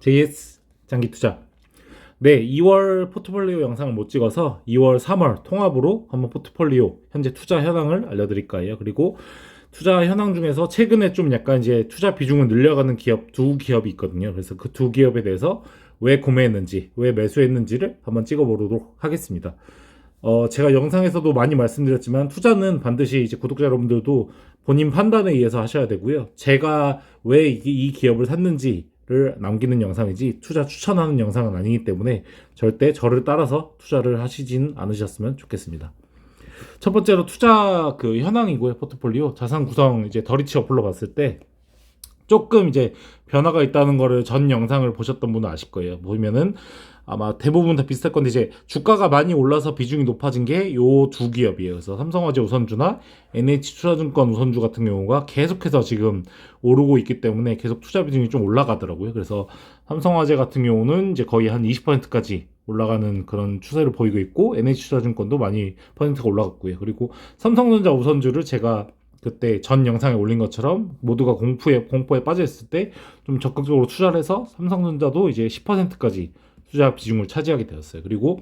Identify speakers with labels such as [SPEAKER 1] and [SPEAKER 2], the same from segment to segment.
[SPEAKER 1] JS 장기 투자. 네, 2월 포트폴리오 영상을 못 찍어서 2월, 3월 통합으로 한번 포트폴리오 현재 투자 현황을 알려드릴 거예요. 그리고 투자 현황 중에서 최근에 좀 약간 이제 투자 비중을 늘려가는 기업 두 기업이 있거든요. 그래서 그 두 기업에 대해서 왜 구매했는지, 왜 매수했는지를 한번 찍어보도록 하겠습니다. 제가 영상에서도 많이 말씀드렸지만 투자는 반드시 이제 구독자 여러분들도 본인 판단에 의해서 하셔야 되고요. 제가 왜 이 기업을 샀는지를 남기는 영상이지 투자 추천하는 영상은 아니기 때문에 절대 저를 따라서 투자를 하시진 않으셨으면 좋겠습니다. 첫 번째로 투자 그 현황이고요. 포트폴리오 자산 구성 이제 더리치 어플로 봤을 때 조금 이제 변화가 있다는 거를 전 영상을 보셨던 분은 아실 거예요. 보면은 아마 대부분 다 비슷할 건데 이제 주가가 많이 올라서 비중이 높아진 게 요 두 기업이에요. 그래서 삼성화재 우선주나 NH투자증권 우선주 같은 경우가 계속해서 지금 오르고 있기 때문에 계속 투자 비중이 좀 올라가더라고요. 그래서 삼성화재 같은 경우는 이제 거의 한 20%까지 올라가는 그런 추세를 보이고 있고 NH투자증권도 많이 퍼센트가 올라갔고요. 그리고 삼성전자 우선주를 제가 그때 전 영상에 올린 것처럼 모두가 공포에 빠져 있을 때 좀 적극적으로 투자를 해서 삼성전자도 이제 10%까지 투자 비중을 차지하게 되었어요. 그리고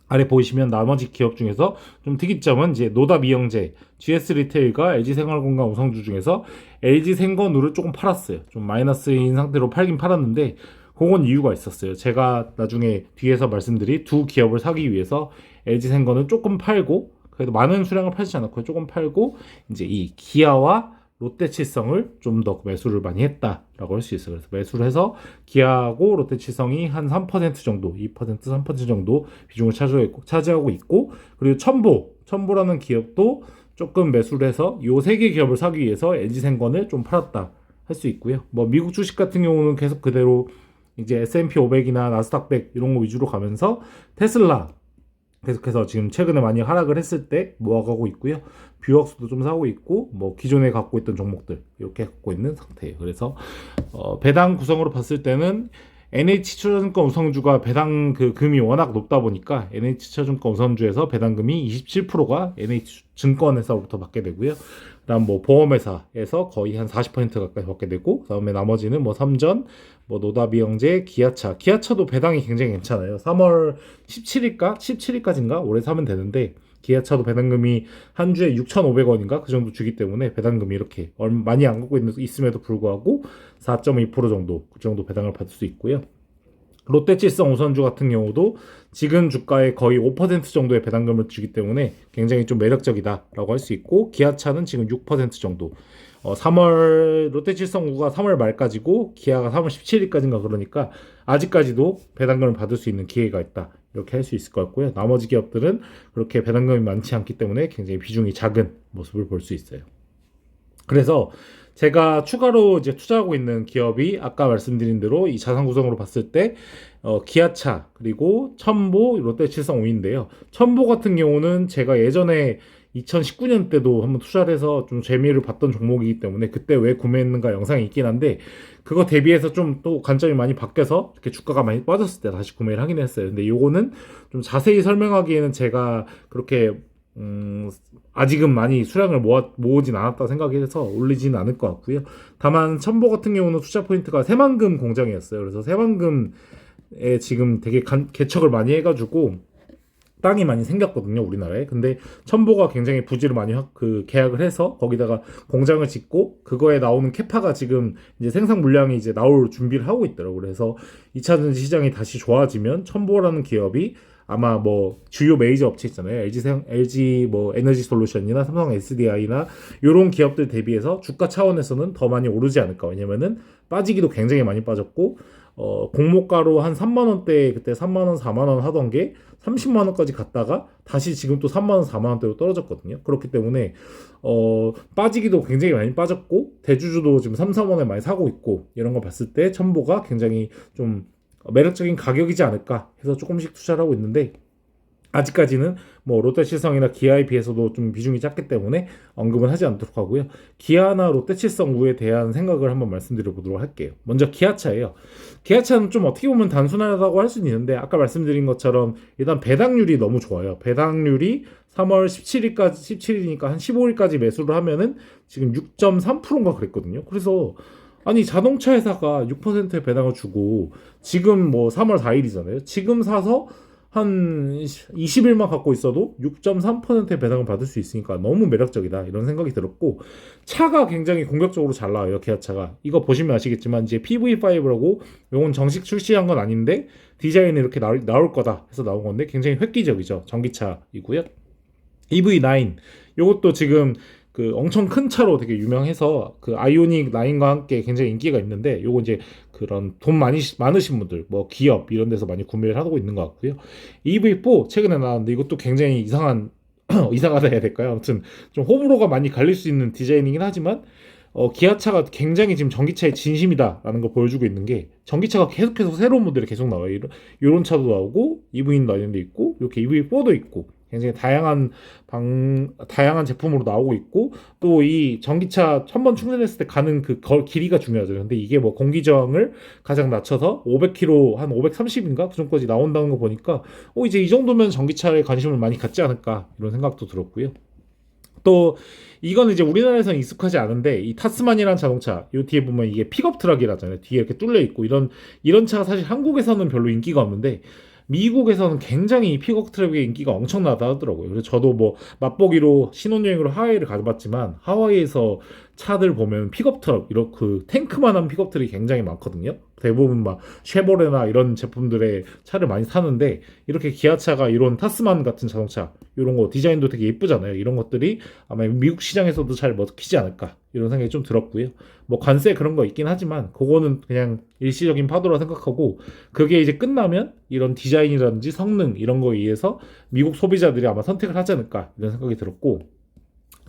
[SPEAKER 1] 아래 보시면 나머지 기업 중에서 좀 특이점은 이제 노다미영재, GS리테일과 LG생활건강 우선주 중에서 LG생건우를 조금 팔았어요. 좀 마이너스인 상태로 팔긴 팔았는데 그건 이유가 있었어요. 제가 나중에 뒤에서 말씀드릴 두 기업을 사기 위해서 LG생건을 조금 팔고 그래도 많은 수량을 팔지 않았고요. 조금 팔고 이제 이 기아와 롯데칠성을 좀 더 매수를 많이 했다라고 할 수 있어요. 그래서 매수를 해서 기아하고 롯데칠성이 한 3% 정도, 2%, 3% 정도 비중을 차지하고 있고, 그리고 첨보라는 기업도 조금 매수를 해서 요 세 개 기업을 사기 위해서 LG생건을 좀 팔았다 할 수 있고요. 뭐 미국 주식 같은 경우는 계속 그대로 이제 S&P 500이나 나스닥 100 이런 거 위주로 가면서 테슬라 계속해서 지금 최근에 많이 하락을 했을 때 모아가고 있고요. 뷰웍스도 좀 사고 있고 뭐 기존에 갖고 있던 종목들 이렇게 갖고 있는 상태예요. 그래서 배당 구성으로 봤을 때는 NH투자증권 우선주가 배당 그 금이 워낙 높다 보니까 NH투자증권 우선주에서 배당금이 27%가 NH증권에서부터 받게 되고요. 그다음 뭐 보험회사에서 거의 한 40% 가까이 받게 되고 그다음에 나머지는 뭐 삼전, 뭐 노다비영재, 기아차도 배당이 굉장히 괜찮아요. 3월 17일까지인가 올해 사면 되는데 기아차도 배당금이 한 주에 6,500원인가 그 정도 주기 때문에 배당금이 이렇게 많이 안 갖고 있음에도 불구하고 4.2% 정도 그 정도 배당을 받을 수 있고요. 롯데칠성 우선주 같은 경우도 지금 주가의 거의 5% 정도의 배당금을 주기 때문에 굉장히 좀 매력적이다라고 할 수 있고 기아차는 지금 6% 정도 3월 롯데칠성우가 3월 말까지고 기아가 3월 17일까지인가 그러니까 아직까지도 배당금을 받을 수 있는 기회가 있다 이렇게 할 수 있을 것 같고요. 나머지 기업들은 그렇게 배당금이 많지 않기 때문에 굉장히 비중이 작은 모습을 볼 수 있어요. 그래서 제가 추가로 이제 투자하고 있는 기업이 아까 말씀드린 대로 이 자산 구성으로 봤을 때 기아차 그리고 첨보, 롯데칠성 우인데요. 첨보 같은 경우는 제가 예전에 2019년 때도 한번 투자를 해서 좀 재미를 봤던 종목이기 때문에 그때 왜 구매했는가 영상이 있긴 한데 그거 대비해서 좀 또 관점이 많이 바뀌어서 이렇게 주가가 많이 빠졌을 때 다시 구매를 하긴 했어요. 근데 요거는 좀 자세히 설명하기에는 제가 그렇게 아직은 많이 수량을 모으진 않았다 생각해서 올리지는 않을 것 같고요. 다만 첨보 같은 경우는 투자 포인트가 새만금 공장이었어요. 그래서 새만금에 지금 되게 개척을 많이 해가지고 땅이 많이 생겼거든요, 우리나라에. 근데 첨보가 굉장히 부지를 많이 계약을 해서 거기다가 공장을 짓고 그거에 나오는 캐파가 지금 이제 생산 물량이 이제 나올 준비를 하고 있더라고요. 그래서 2차전지 시장이 다시 좋아지면 첨보라는 기업이 아마 뭐 주요 메이저 업체 있잖아요. LG 뭐 에너지 솔루션이나 삼성 SDI나 이런 기업들 대비해서 주가 차원에서는 더 많이 오르지 않을까. 왜냐면은 빠지기도 굉장히 많이 빠졌고 공모가로 한 3만 원대 그때 3만 원, 4만 원 하던 게 30만 원까지 갔다가 다시 지금 또 3만 원, 4만 원대로 떨어졌거든요. 그렇기 때문에 빠지기도 굉장히 많이 빠졌고 대주주도 지금 3, 4만 원에 많이 사고 있고 이런 거 봤을 때 첨보가 굉장히 좀 매력적인 가격이지 않을까 해서 조금씩 투자를 하고 있는데 아직까지는 뭐 롯데칠성이나 기아에 비해서도 좀 비중이 작기 때문에 언급은 하지 않도록 하고요. 기아나 롯데칠성우에 대한 생각을 한번 말씀드려 보도록 할게요. 먼저 기아차예요. 기아차는 좀 어떻게 보면 단순하다고 할 수는 있는데 아까 말씀드린 것처럼 일단 배당률이 너무 좋아요. 배당률이 3월 17일이니까 한 15일까지 매수를 하면은 지금 6.3%인가 그랬거든요. 그래서 아니 자동차 회사가 6%의 배당을 주고 지금 뭐 3월 4일이잖아요. 지금 사서 한 20일만 갖고 있어도 6.3%의 배당을 받을 수 있으니까 너무 매력적이다 이런 생각이 들었고 차가 굉장히 공격적으로 잘 나와요. 기아차가 이거 보시면 아시겠지만 이제 PV5라고 요건 정식 출시한 건 아닌데 디자인이 이렇게 나올 거다 해서 나온 건데 굉장히 획기적이죠. 전기차이고요. EV9 요것도 지금 그 엄청 큰 차로 되게 유명해서 그 아이오닉 9과 함께 굉장히 인기가 있는데 요거 이제 그런 돈 많으신 분들 뭐 기업 이런 데서 많이 구매를 하고 있는 것 같고요. EV4 최근에 나왔는데 이것도 굉장히 이상한 이상하다 해야 될까요? 아무튼 좀 호불호가 많이 갈릴 수 있는 디자인이긴 하지만 기아차가 굉장히 지금 전기차의 진심이다라는 걸 보여주고 있는 게 전기차가 계속해서 새로운 모델이 계속 나와요. 이런 차도 나오고 EV9도 있고 이렇게 EV4도 있고 굉장히 다양한 제품으로 나오고 있고 또 이 전기차 1000번 충전했을 때 가는 그 길이가 중요하죠. 근데 이게 뭐 공기 저항을 가장 낮춰서 500km 한 530인가 그 정도까지 나온다는 거 보니까 이제 이 정도면 전기차에 관심을 많이 갖지 않을까 이런 생각도 들었고요. 또 이거는 이제 우리나라에서는 익숙하지 않은데 이 타스만이라는 자동차 요 뒤에 보면 이게 픽업 트럭이라잖아요. 뒤에 이렇게 뚫려 있고 이런 차가 사실 한국에서는 별로 인기가 없는데 미국에서는 굉장히 이 픽업 트럭의 인기가 엄청나다 하더라고요. 그래서 저도 뭐 맛보기로 신혼여행으로 하와이를 가봤지만 하와이에서 차들 보면 픽업 트럭 이런 그 탱크만한 픽업 트럭이 굉장히 많거든요. 대부분 막 쉐보레나 이런 제품들의 차를 많이 타는데 이렇게 기아차가 이런 타스만 같은 자동차 이런 거 디자인도 되게 예쁘잖아요. 이런 것들이 아마 미국 시장에서도 잘 먹히지 않을까 이런 생각이 좀 들었고요. 뭐 관세 그런 거 있긴 하지만 그거는 그냥 일시적인 파도라 생각하고 그게 이제 끝나면 이런 디자인이라든지 성능 이런 거에 의해서 미국 소비자들이 아마 선택을 하지 않을까 이런 생각이 들었고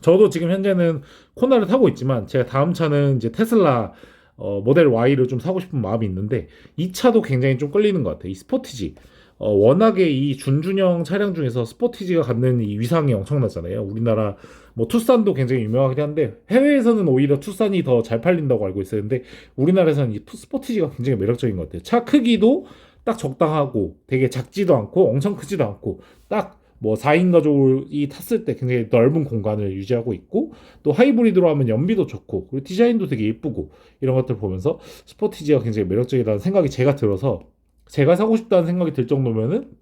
[SPEAKER 1] 저도 지금 현재는 코나를 타고 있지만 제가 다음 차는 이제 테슬라 모델 Y를 좀 사고 싶은 마음이 있는데 이 차도 굉장히 좀 끌리는 것 같아요. 이 스포티지. 워낙에 이 준준형 차량 중에서 스포티지가 갖는 이 위상이 엄청나잖아요. 우리나라 뭐 투싼도 굉장히 유명하긴 한데 해외에서는 오히려 투싼이 더 잘 팔린다고 알고 있어요. 근데 우리나라에서는 이 스포티지가 굉장히 매력적인 것 같아요. 차 크기도 딱 적당하고 되게 작지도 않고 엄청 크지도 않고 딱 뭐 4인 가족이 탔을 때 굉장히 넓은 공간을 유지하고 있고 또 하이브리드로 하면 연비도 좋고 그리고 디자인도 되게 예쁘고 이런 것들 보면서 스포티지가 굉장히 매력적이라는 생각이 제가 들어서 제가 사고 싶다는 생각이 들 정도면은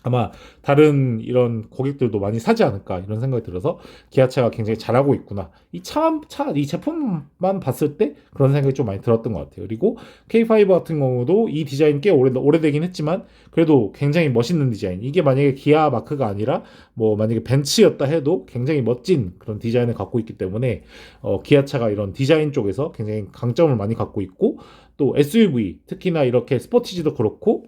[SPEAKER 1] 아마 다른 이런 고객들도 많이 사지 않을까 이런 생각이 들어서 기아차가 굉장히 잘하고 있구나. 이 제품만 봤을 때 그런 생각이 좀 많이 들었던 것 같아요. 그리고 K5 같은 경우도 이 디자인 꽤 오래되긴 했지만 그래도 굉장히 멋있는 디자인. 이게 만약에 기아 마크가 아니라 뭐 만약에 벤츠였다 해도 굉장히 멋진 그런 디자인을 갖고 있기 때문에 기아차가 이런 디자인 쪽에서 굉장히 강점을 많이 갖고 있고 또 SUV 특히나 이렇게 스포티지도 그렇고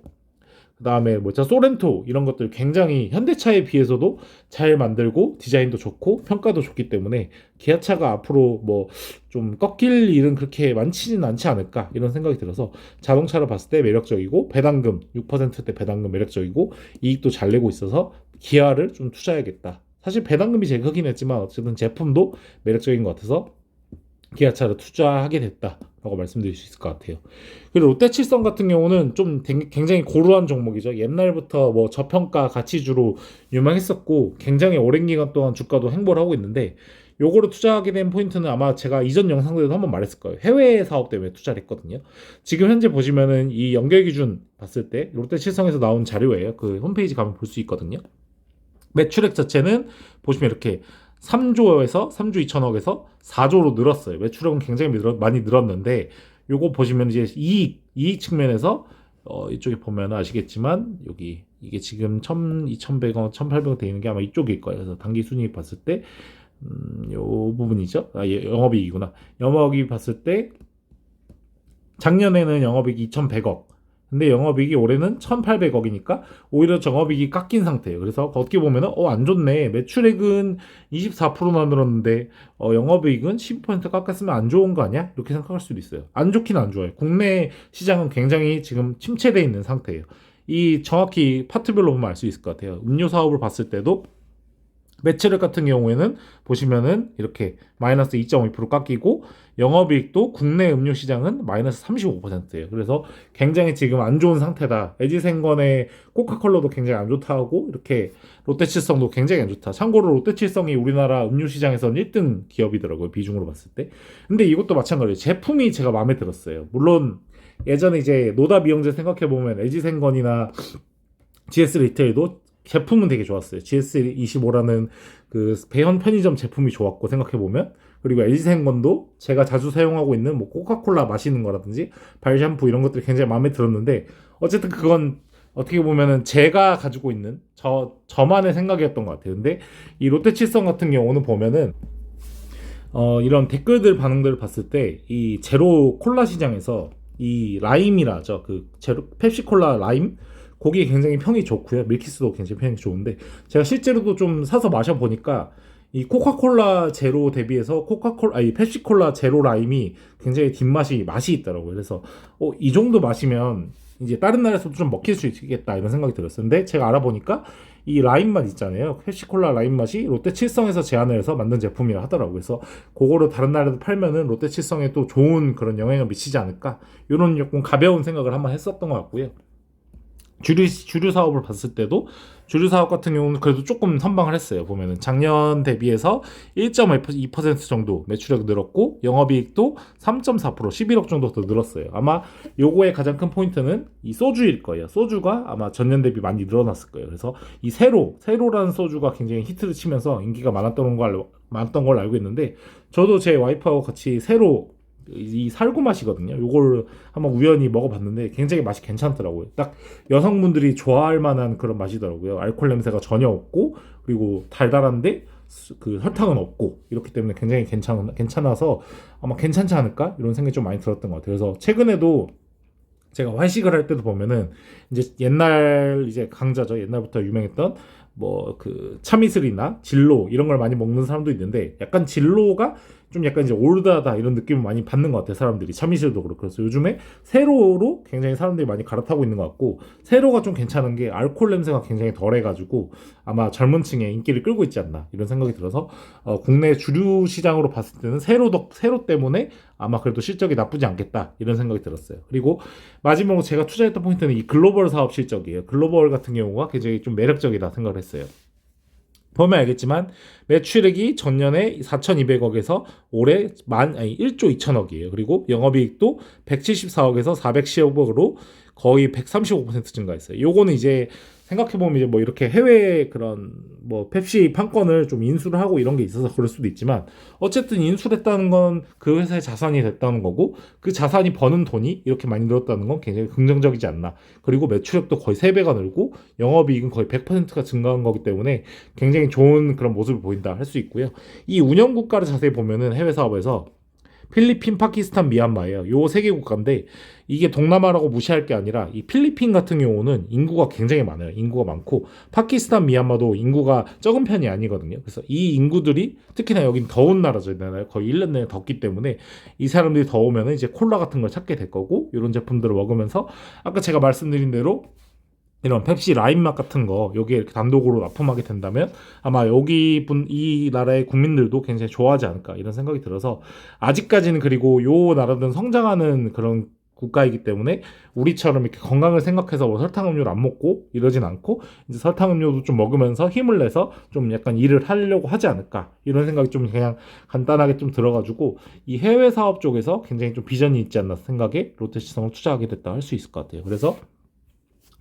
[SPEAKER 1] 그다음에 뭐죠 소렌토 이런 것들 굉장히 현대차에 비해서도 잘 만들고 디자인도 좋고 평가도 좋기 때문에 기아차가 앞으로 뭐 좀 꺾일 일은 그렇게 많지는 않지 않을까 이런 생각이 들어서 자동차를 봤을 때 매력적이고 배당금 6%대 배당금 매력적이고 이익도 잘 내고 있어서 기아를 좀 투자해야겠다. 사실 배당금이 제일 크긴 했지만 어쨌든 제품도 매력적인 것 같아서 기아차를 투자하게 됐다라고 말씀드릴 수 있을 것 같아요. 그리고 롯데칠성 같은 경우는 좀 굉장히 고루한 종목이죠. 옛날부터 뭐 저평가 가치주로 유명했었고 굉장히 오랜 기간 동안 주가도 행보를 하고 있는데 요거를 투자하게 된 포인트는 아마 제가 이전 영상들에도 한번 말했을 거예요. 해외 사업 때문에 투자를 했거든요. 지금 현재 보시면은 이 연결 기준 봤을 때 롯데칠성에서 나온 자료예요. 그 홈페이지 가면 볼 수 있거든요. 매출액 자체는 보시면 이렇게 3조에서 3조 2천억에서 4조로 늘었어요. 매출액은 굉장히 많이 늘었는데 요거 보시면 이제 이익 측면에서 이쪽에 보면 아시겠지만 여기 이게 지금 2,100원, 1,800원 돼 있는 게 아마 이쪽일 거예요. 그래서 당기 순이익 봤을 때 요 부분이죠. 영업이익이구나. 영업이익 봤을 때 작년에는 영업이익이 2,100억. 근데 영업이익이 올해는 1,800억이니까 오히려 영업이익이 깎인 상태예요. 그래서 어떻게 보면은 안 좋네. 매출액은 24%만 늘었는데 영업이익은 12% 깎았으면 안 좋은 거 아니야? 이렇게 생각할 수도 있어요. 안 좋긴 안 좋아요. 국내 시장은 굉장히 지금 침체되어 있는 상태예요. 이 정확히 파트별로 보면 알 수 있을 것 같아요. 음료 사업을 봤을 때도 매출액 같은 경우에는 보시면은 이렇게 마이너스 2.5% 깎이고 영업이익도 국내 음료 시장은 마이너스 35%예요. 그래서 굉장히 지금 안 좋은 상태다. 에지생건의 코카콜라도 굉장히 안 좋다 하고 이렇게 롯데칠성도 굉장히 안 좋다. 참고로 롯데칠성이 우리나라 음료 시장에서는 1등 기업이더라고요. 비중으로 봤을 때. 근데 이것도 마찬가지예요. 제품이 제가 마음에 들었어요. 물론 예전에 이제 노다 미용제 생각해보면 에지생건이나 GS 리테일도 제품은 되게 좋았어요. GS25라는 그 배현 편의점 제품이 좋았고 생각해보면 그리고 LG생건도 제가 자주 사용하고 있는 뭐 코카콜라 마시는 거라든지 발 샴푸 이런 것들이 굉장히 마음에 들었는데 어쨌든 그건 어떻게 보면은 제가 가지고 있는 저만의 생각이었던 것 같아요. 근데 이 롯데칠성 같은 경우는 보면은 이런 댓글들 반응들을 봤을 때 이 제로 콜라 시장에서 이 라임이라죠. 그 제로 펩시콜라 라임 거기 굉장히 평이 좋고요. 밀키스도 굉장히 평이 좋은데 제가 실제로도 좀 사서 마셔보니까 이 코카콜라 제로 대비해서 이 펩시콜라 제로 라임이 굉장히 맛이 있더라고요. 그래서 이 정도 마시면 이제 다른 나라에서도 좀 먹힐 수 있겠다 이런 생각이 들었어요. 근데 제가 알아보니까 이 라임 맛 있잖아요. 펩시콜라 라임 맛이 롯데칠성에서 제안을 해서 만든 제품이라 하더라고요. 그래서 그거를 다른 나라에도 팔면은 롯데칠성에 또 좋은 그런 영향을 미치지 않을까 이런 조금 가벼운 생각을 한번 했었던 것 같고요. 주류 사업을 봤을 때도 주류 사업 같은 경우는 그래도 조금 선방을 했어요. 보면은 작년 대비해서 1.2% 정도 매출액 늘었고 영업이익도 3.4% 11억 정도 더 늘었어요. 아마 요거의 가장 큰 포인트는 이 소주일 거예요. 소주가 아마 전년 대비 많이 늘어났을 거예요. 그래서 이 세로라는 소주가 굉장히 히트를 치면서 인기가 많았던 걸 알고 있는데 저도 제 와이프하고 같이 세로 이 살구 맛이거든요. 요걸 한번 우연히 먹어봤는데 굉장히 맛이 괜찮더라고요. 딱 여성분들이 좋아할 만한 그런 맛이더라고요. 알코올 냄새가 전혀 없고 그리고 달달한데 그 설탕은 없고 이렇기 때문에 굉장히 괜찮아서 아마 괜찮지 않을까 이런 생각이 좀 많이 들었던 것 같아요. 그래서 최근에도 제가 회식을 할 때도 보면은 이제 옛날 이제 강자죠. 옛날부터 유명했던 뭐 그 참이슬이나 진로 이런 걸 많이 먹는 사람도 있는데 약간 진로가 좀 약간 이제 올드하다 이런 느낌을 많이 받는 것 같아요. 사람들이 참이슬도 그렇고 그래서 요즘에 세로로 굉장히 사람들이 많이 갈아타고 있는 것 같고 세로가 좀 괜찮은 게 알코올 냄새가 굉장히 덜해가지고 아마 젊은 층에 인기를 끌고 있지 않나 이런 생각이 들어서 국내 주류 시장으로 봤을 때는 세로 때문에 아마 그래도 실적이 나쁘지 않겠다 이런 생각이 들었어요. 그리고 마지막으로 제가 투자했던 포인트는 이 글로벌 사업 실적이에요. 글로벌 같은 경우가 굉장히 좀 매력적이다 생각을 했어요. 보면 알겠지만 매출액이 전년에 4,200억에서 올해 1조 2천억이에요. 그리고 영업이익도 174억에서 410억으로 거의 135% 증가했어요. 요거는 이제 생각해보면 이제 뭐 이렇게 해외 그런 뭐 펩시 판권을 좀 인수를 하고 이런 게 있어서 그럴 수도 있지만 어쨌든 인수를 했다는 건 그 회사의 자산이 됐다는 거고 그 자산이 버는 돈이 이렇게 많이 늘었다는 건 굉장히 긍정적이지 않나. 그리고 매출액도 거의 3배가 늘고 영업이익은 거의 100%가 증가한 거기 때문에 굉장히 좋은 그런 모습을 보인다 할 수 있고요. 이 운영 국가를 자세히 보면은 해외 사업에서 필리핀, 파키스탄, 미얀마예요. 요 세 개 국가인데 이게 동남아라고 무시할 게 아니라 이 필리핀 같은 경우는 인구가 굉장히 많아요. 인구가 많고 파키스탄, 미얀마도 인구가 적은 편이 아니거든요. 그래서 이 인구들이 특히나 여긴 더운 나라죠. 거의 1년 내내 덥기 때문에 이 사람들이 더우면 이제 콜라 같은 걸 찾게 될 거고 이런 제품들을 먹으면서 아까 제가 말씀드린 대로 이런 펩시 라임 맛 같은 거 여기에 이렇게 단독으로 납품하게 된다면 아마 이 나라의 국민들도 굉장히 좋아하지 않을까 이런 생각이 들어서 아직까지는 그리고 요 나라들은 성장하는 그런 국가이기 때문에 우리처럼 이렇게 건강을 생각해서 뭐 설탕음료를 안 먹고 이러진 않고 이제 설탕음료도 좀 먹으면서 힘을 내서 좀 약간 일을 하려고 하지 않을까 이런 생각이 좀 그냥 간단하게 좀 들어가지고 이 해외 사업 쪽에서 굉장히 좀 비전이 있지 않나 생각에 롯데시성을 투자하게 됐다 할 수 있을 것 같아요. 그래서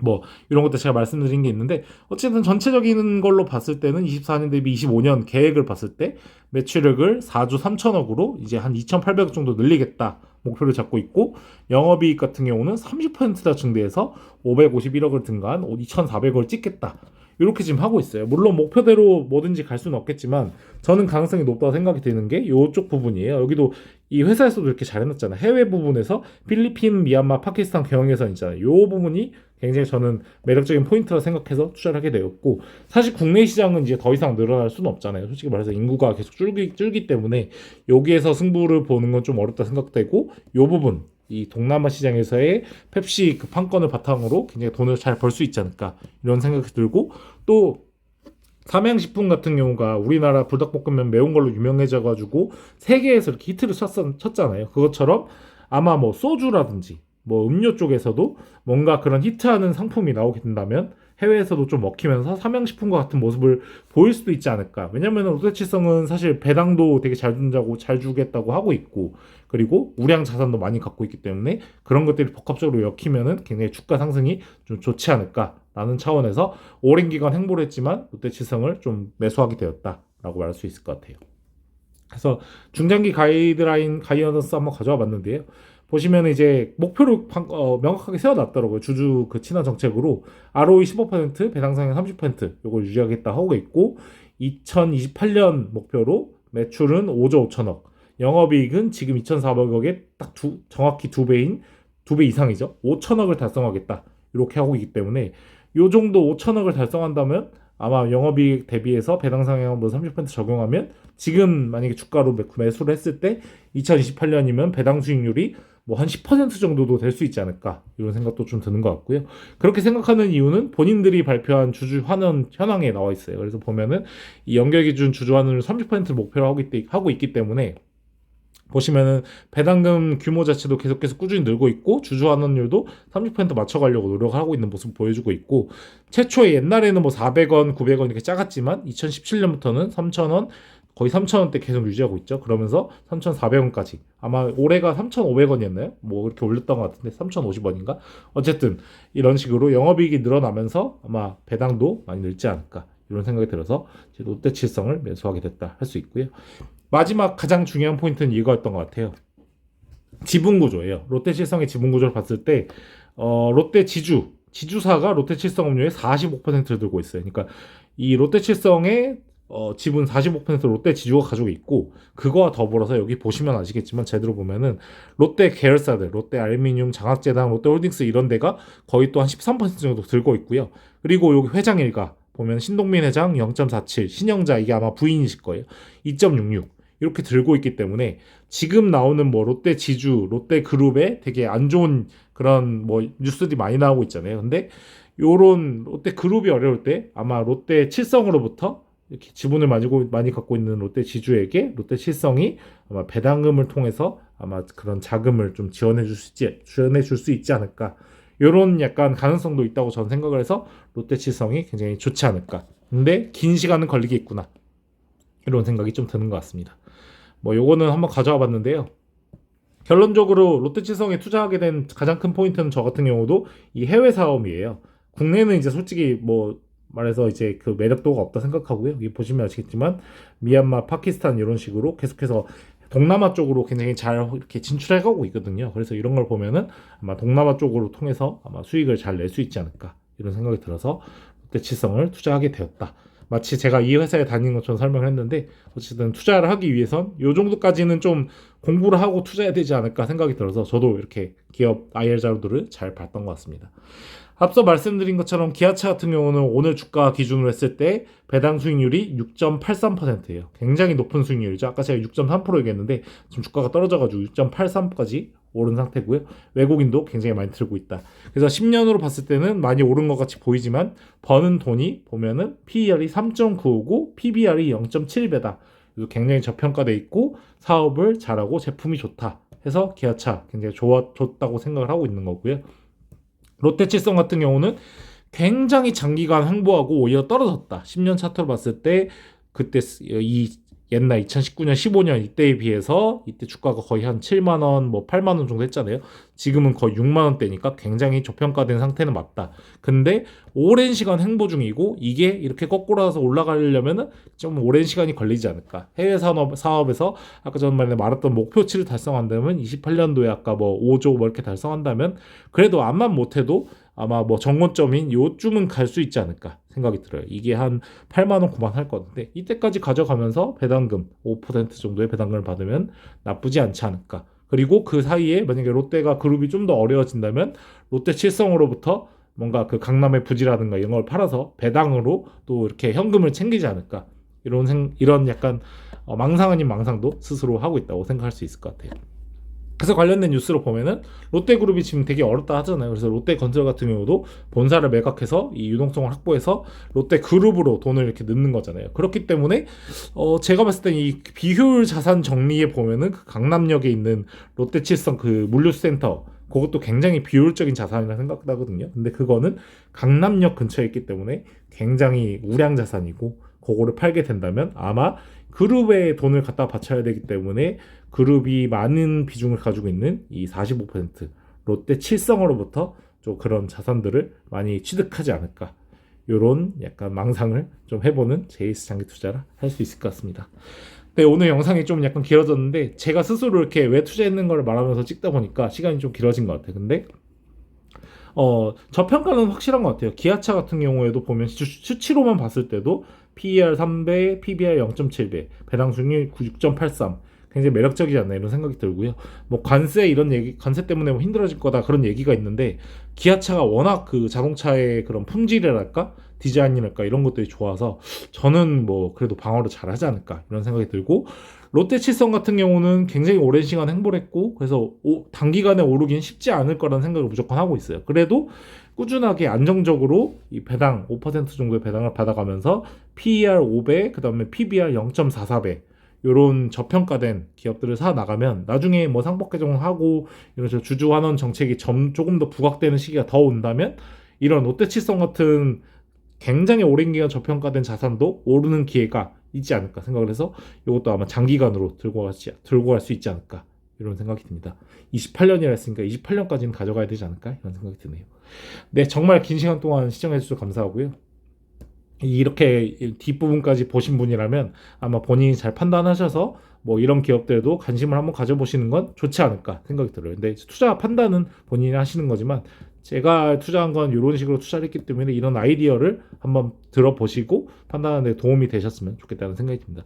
[SPEAKER 1] 뭐 이런 것도 제가 말씀드린 게 있는데 어쨌든 전체적인 걸로 봤을 때는 24년 대비 25년 계획을 봤을 때 매출액을 4조 3천억으로 이제 한 2,800억 정도 늘리겠다 목표를 잡고 있고 영업이익 같은 경우는 30%나 증대해서 551억을 증가한 2,400억을 찍겠다. 이렇게 지금 하고 있어요. 물론 목표대로 뭐든지 갈 수는 없겠지만 저는 가능성이 높다고 생각이 드는 게 이쪽 부분이에요. 여기도 이 회사에서도 이렇게 잘 해놨잖아요. 해외 부분에서 필리핀, 미얀마, 파키스탄 경영예산 있잖아요. 이 부분이 굉장히 저는 매력적인 포인트라 생각해서 투자를 하게 되었고 사실 국내 시장은 이제 더 이상 늘어날 수는 없잖아요. 솔직히 말해서 인구가 계속 줄기 때문에 여기에서 승부를 보는 건 좀 어렵다 생각되고 이 부분 이 동남아 시장에서의 펩시 그 판권을 바탕으로 굉장히 돈을 잘 벌 수 있지 않을까 이런 생각이 들고 또 삼양식품 같은 경우가 우리나라 불닭볶음면 매운 걸로 유명해져가지고 세계에서 이렇게 히트를 쳤잖아요. 그것처럼 아마 뭐 소주라든지 뭐 음료 쪽에서도 뭔가 그런 히트하는 상품이 나오게 된다면 해외에서도 좀 먹히면서 삼양식품과 같은 모습을 보일 수도 있지 않을까. 왜냐면 롯데칠성은 사실 배당도 되게 잘 준다고 잘 주겠다고 하고 있고, 그리고 우량 자산도 많이 갖고 있기 때문에 그런 것들이 복합적으로 엮이면은 굉장히 주가 상승이 좀 좋지 않을까라는 차원에서 오랜 기간 행보를 했지만 롯데칠성을 좀 매수하게 되었다라고 말할 수 있을 것 같아요. 그래서 중장기 가이던스 한번 가져와 봤는데요. 보시면 이제 목표를 명확하게 세워놨더라고요. 주주 그 친화 정책으로 ROE 15%, 배당상향 30% 요걸 유지하겠다 하고 있고, 2028년 목표로 매출은 5조 5천억, 영업이익은 지금 2,400억에 딱 정확히 두 배 이상이죠. 5천억을 달성하겠다 이렇게 하고 있기 때문에 요 정도 5천억을 달성한다면 아마 영업이익 대비해서 배당 상향 뭐 30% 적용하면 지금 만약에 주가로 매수를 했을 때 2028년이면 배당 수익률이 뭐 한 10% 정도도 될 수 있지 않을까 이런 생각도 좀 드는 것 같고요. 그렇게 생각하는 이유는 본인들이 발표한 주주 환원 현황에 나와 있어요. 그래서 보면은 이 연결 기준 주주 환원을 30% 목표로 하고 있기 때문에 보시면은 배당금 규모 자체도 계속해서 꾸준히 늘고 있고 주주 환원율도 30% 맞춰가려고 노력하고 있는 모습을 보여주고 있고, 최초에 옛날에는 뭐 400원, 900원 이렇게 작았지만 2017년부터는 3,000원, 거의 3,000원대 계속 유지하고 있죠. 그러면서 3,400원까지, 아마 올해가 3,500원이었나요? 뭐 이렇게 올렸던 것 같은데 3,050원인가? 어쨌든 이런 식으로 영업이익이 늘어나면서 아마 배당도 많이 늘지 않을까 이런 생각이 들어서 롯데칠성을 매수하게 됐다 할 수 있고요. 마지막 가장 중요한 포인트는 이거였던 것 같아요. 지분구조예요. 롯데칠성의 지분구조를 봤을 때 롯데 지주사가 롯데칠성음료의 45%를 들고 있어요. 그러니까 이 롯데칠성의 지분 45% 롯데 지주가 가지고 있고, 그거와 더불어서 여기 보시면 아시겠지만 제대로 보면은 롯데 계열사들, 롯데 알루미늄, 장학재단, 롯데홀딩스 이런 데가 거의 또 한 13% 정도 들고 있고요. 그리고 여기 회장 일가 보면 신동민 회장 0.47, 신영자 이게 아마 부인이실 거예요. 2.66 이렇게 들고 있기 때문에 지금 나오는 뭐 롯데 지주, 롯데 그룹에 되게 안 좋은 그런 뭐 뉴스들이 많이 나오고 있잖아요. 근데 요런 롯데 그룹이 어려울 때 아마 롯데 칠성으로부터 이렇게 지분을 많이 갖고 있는 롯데 지주에게 롯데 칠성이 아마 배당금을 통해서 아마 그런 자금을 좀 지원해 줄 수 있지 않을까. 요런 약간 가능성도 있다고 저는 생각을 해서 롯데 칠성이 굉장히 좋지 않을까. 근데 긴 시간은 걸리겠구나. 이런 생각이 좀 드는 것 같습니다. 뭐 요거는 한번 가져와 봤는데요. 결론적으로 롯데칠성에 투자하게 된 가장 큰 포인트는 저 같은 경우도 이 해외 사업이에요. 국내는 이제 솔직히 뭐 말해서 이제 그 매력도가 없다 생각하고요. 여기 보시면 아시겠지만 미얀마, 파키스탄 이런 식으로 계속해서 동남아 쪽으로 굉장히 잘 이렇게 진출해가고 있거든요. 그래서 이런 걸 보면은 아마 동남아 쪽으로 통해서 아마 수익을 잘 낼 수 있지 않을까 이런 생각이 들어서 롯데칠성을 투자하게 되었다. 마치 제가 이 회사에 다닌 것처럼 설명을 했는데, 어쨌든 투자를 하기 위해선 요 정도까지는 좀 공부를 하고 투자해야 되지 않을까 생각이 들어서 저도 이렇게 기업 IR 자료들을 잘 봤던 것 같습니다. 앞서 말씀드린 것처럼 기아차 같은 경우는 오늘 주가 기준으로 했을 때 배당 수익률이 6.83%예요. 굉장히 높은 수익률이죠. 아까 제가 6.3% 얘기했는데 지금 주가가 떨어져가지고 6.83까지 오른 상태고요. 외국인도 굉장히 많이 들고 있다. 그래서 10년으로 봤을 때는 많이 오른 것 같이 보이지만 버는 돈이 보면은 PER이 3.9고 PBR이 0.7배다. 그래서 굉장히 저평가돼 있고 사업을 잘하고 제품이 좋다 해서 기아차 굉장히 좋다고 생각을 하고 있는 거고요. 롯데칠성 같은 경우는 굉장히 장기간 횡보하고 오히려 떨어졌다. 10년 차트로 봤을 때 그때 이 옛날 2019년, 15년 이때에 비해서 이때 주가가 거의 한 7만 원, 뭐 8만 원 정도 했잖아요. 지금은 거의 6만 원대니까 굉장히 저평가된 상태는 맞다. 근데 오랜 시간 행보 중이고 이게 이렇게 거꾸로 와서 올라가려면은 좀 오랜 시간이 걸리지 않을까. 해외 사업에서 아까 전에 말했던 목표치를 달성한다면 28년도에 아까 뭐 5조 뭐 이렇게 달성한다면 그래도 암만 못해도 아마 뭐 정고점인 요쯤은 갈 수 있지 않을까 생각이 들어요. 이게 한 8만 원, 9만 원 할 건데 이때까지 가져가면서 배당금 5% 정도의 배당금을 받으면 나쁘지 않지 않을까. 그리고 그 사이에 만약에 롯데가 그룹이 좀 더 어려워진다면 롯데 칠성으로부터 뭔가 그 강남의 부지라든가 이런 걸 팔아서 배당으로 또 이렇게 현금을 챙기지 않을까. 이런 약간 망상 아닌 망상도 스스로 하고 있다고 생각할 수 있을 것 같아요. 그래서 관련된 뉴스로 보면은 롯데그룹이 지금 되게 어렵다 하잖아요. 그래서 롯데건설 같은 경우도 본사를 매각해서 이 유동성을 확보해서 롯데그룹으로 돈을 이렇게 넣는 거잖아요. 그렇기 때문에 제가 봤을 때 이 비효율 자산 정리에 보면은 그 강남역에 있는 롯데칠성 그 물류센터 그것도 굉장히 비효율적인 자산이라 생각하거든요. 근데 그거는 강남역 근처에 있기 때문에 굉장히 우량 자산이고 그거를 팔게 된다면 아마 그룹에 돈을 갖다 바쳐야 되기 때문에 그룹이 많은 비중을 가지고 있는 이 45% 롯데 칠성으로부터 좀 그런 자산들을 많이 취득하지 않을까. 요런 약간 망상을 좀 해보는 제이스 장기 투자를 할 수 있을 것 같습니다. 네, 오늘 영상이 좀 약간 길어졌는데 제가 스스로 이렇게 왜 투자했는 걸 말하면서 찍다 보니까 시간이 좀 길어진 것 같아요. 근데 저평가는 확실한 것 같아요. 기아차 같은 경우에도 보면 수치로만 봤을 때도 PER 3배, PBR 0.7배, 배당 수익률 6.83. 굉장히 매력적이지 않나 이런 생각이 들고요. 뭐 관세 이런 얘기, 관세 때문에 뭐 힘들어질 거다 그런 얘기가 있는데 기아차가 워낙 그 자동차의 그런 품질이랄까 디자인이랄까 이런 것들이 좋아서 저는 뭐 그래도 방어를 잘 하지 않을까 이런 생각이 들고 롯데칠성 같은 경우는 굉장히 오랜 시간 행보했고 그래서 단기간에 오르긴 쉽지 않을 거라는 생각을 무조건 하고 있어요. 그래도 꾸준하게 안정적으로 이 배당 5% 정도의 배당을 받아가면서 PER 5배, 그 다음에 PBR 0.44배 요런 저평가된 기업들을 사 나가면 나중에 뭐 상법 개정하고 이런 주주 환원 정책이 조금 더 부각되는 시기가 더 온다면 이런 롯데칠성 같은 굉장히 오랜 기간 저평가된 자산도 오르는 기회가 있지 않을까 생각을 해서 이것도 아마 장기간으로 들고 갈 수 있지 않을까 이런 생각이 듭니다. 28년이라 했으니까 28년까지는 가져가야 되지 않을까 이런 생각이 드네요. 네, 정말 긴 시간 동안 시청해 주셔서 감사하고요. 이렇게 뒷부분까지 보신 분이라면 아마 본인이 잘 판단하셔서 뭐 이런 기업들도 관심을 한번 가져보시는 건 좋지 않을까 생각이 들어요. 근데 투자 판단은 본인이 하시는 거지만 제가 투자한 건 이런 식으로 투자를 했기 때문에 이런 아이디어를 한번 들어보시고 판단하는 데 도움이 되셨으면 좋겠다는 생각이 듭니다.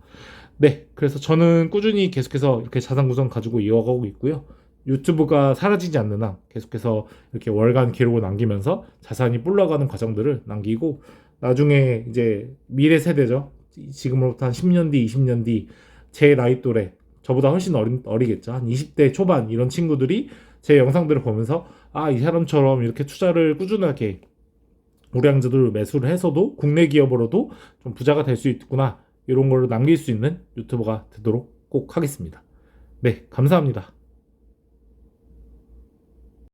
[SPEAKER 1] 네, 그래서 저는 꾸준히 계속해서 이렇게 자산 구성 가지고 이어가고 있고요. 유튜브가 사라지지 않는 한 계속해서 이렇게 월간 기록을 남기면서 자산이 불러가는 과정들을 남기고 나중에 이제 미래 세대죠. 지금으로부터 한 10년 뒤, 20년 뒤 제 나이 또래 저보다 훨씬 어리겠죠. 한 20대 초반 이런 친구들이 제 영상들을 보면서 아, 이 사람처럼 이렇게 투자를 꾸준하게 우량주들 매수를 해서도 국내 기업으로도 좀 부자가 될 수 있구나 이런 걸로 남길 수 있는 유튜버가 되도록 꼭 하겠습니다. 네, 감사합니다.